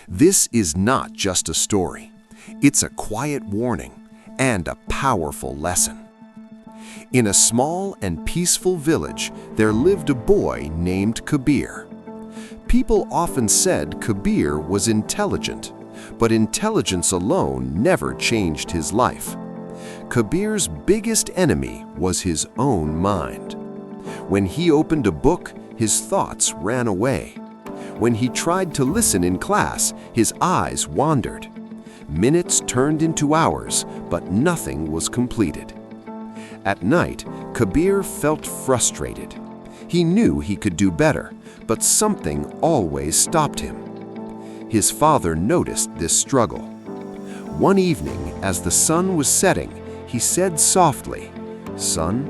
This is not just a story. It's a quiet warning and a powerful lesson. In a small and peaceful village, there lived a boy named Kabir. People often said Kabir was intelligent, but intelligence alone never changed his life. Kabir's biggest enemy was his own mind. When he opened a book, his thoughts ran away. When he tried to listen in class, his eyes wandered. Minutes turned into hours, but nothing was completed. At night, Kabir felt frustrated. He knew he could do better, but something always stopped him. His father noticed this struggle. One evening, as the sun was setting, he said softly, "Son,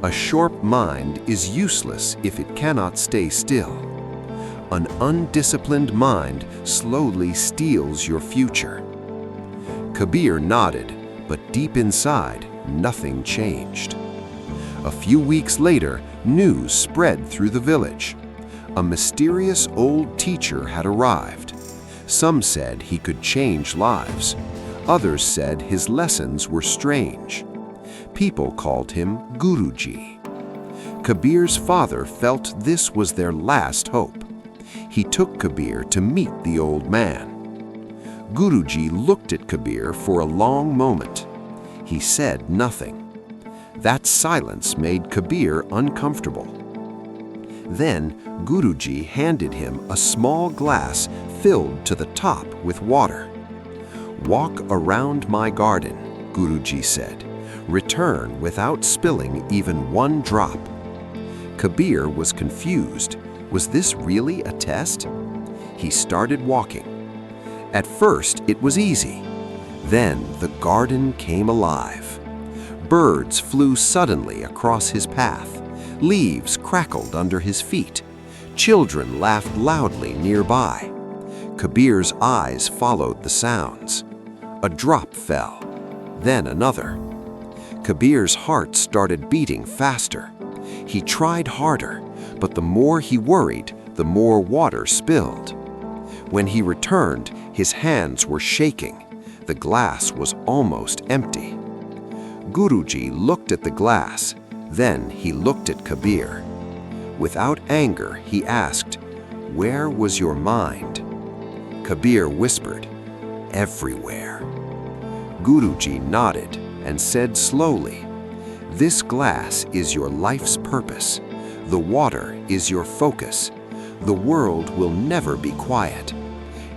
a sharp mind is useless if it cannot stay still. An undisciplined mind slowly steals your future." Kabir nodded, but deep inside, nothing changed. A few weeks later, news spread through the village. A mysterious old teacher had arrived. Some said he could change lives. Others said his lessons were strange. People called him Guruji. Kabir's father felt this was their last hope. He took Kabir to meet the old man. Guruji looked at Kabir for a long moment. He said nothing. That silence made Kabir uncomfortable. Then Guruji handed him a small glass filled to the top with water. "Walk around my garden," Guruji said. "Return without spilling even one drop." Kabir was confused. Was this really a test? He started walking. At first, it was easy. Then the garden came alive. Birds flew suddenly across his path. Leaves crackled under his feet. Children laughed loudly nearby. Kabir's eyes followed the sounds. A drop fell, then another. Kabir's heart started beating faster. He tried harder, but the more he worried, the more water spilled. When he returned, his hands were shaking. The glass was almost empty. Guruji looked at the glass. Then he looked at Kabir. Without anger, he asked, "Where was your mind?" Kabir whispered, "Everywhere." Guruji nodded and said slowly, "This glass is your life's purpose. The water is your focus. The world will never be quiet.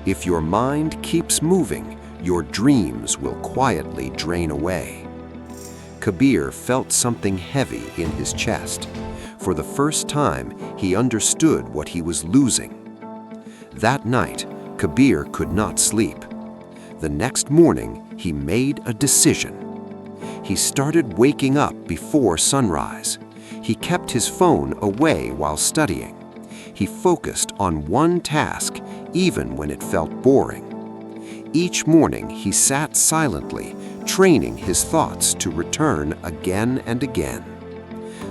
If your mind keeps moving, your dreams will quietly drain away." Kabir felt something heavy in his chest. For the first time, he understood what he was losing. That night, Kabir could not sleep. The next morning, he made a decision. He started waking up before sunrise. He kept his phone away while studying. He focused on one task, even when it felt boring. Each morning, he sat silently, training his thoughts to return again and again.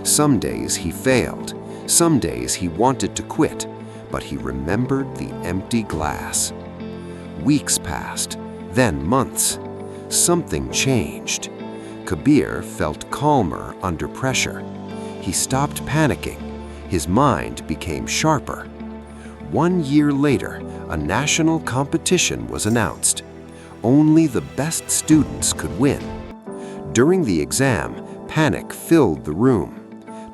Some days he failed. Some days he wanted to quit, but he remembered the empty glass. Weeks passed, then months. Something changed. Kabir felt calmer under pressure. He stopped panicking. His mind became sharper. 1 year later, a national competition was announced. Only the best students could win. During the exam, panic filled the room.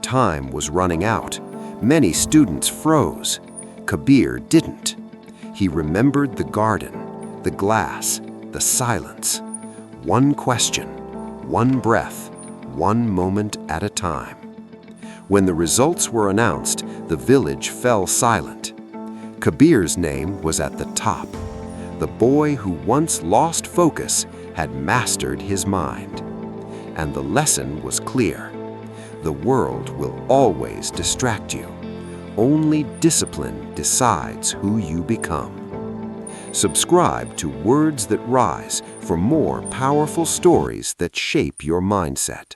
Time was running out. Many students froze. Kabir didn't. He remembered the garden, the glass, the silence. One question, one breath, one moment at a time. When the results were announced, the village fell silent. Kabir's name was at the top. The boy who once lost focus had mastered his mind. And the lesson was clear. The world will always distract you. Only discipline decides who you become. Subscribe to Words That Rise for more powerful stories that shape your mindset.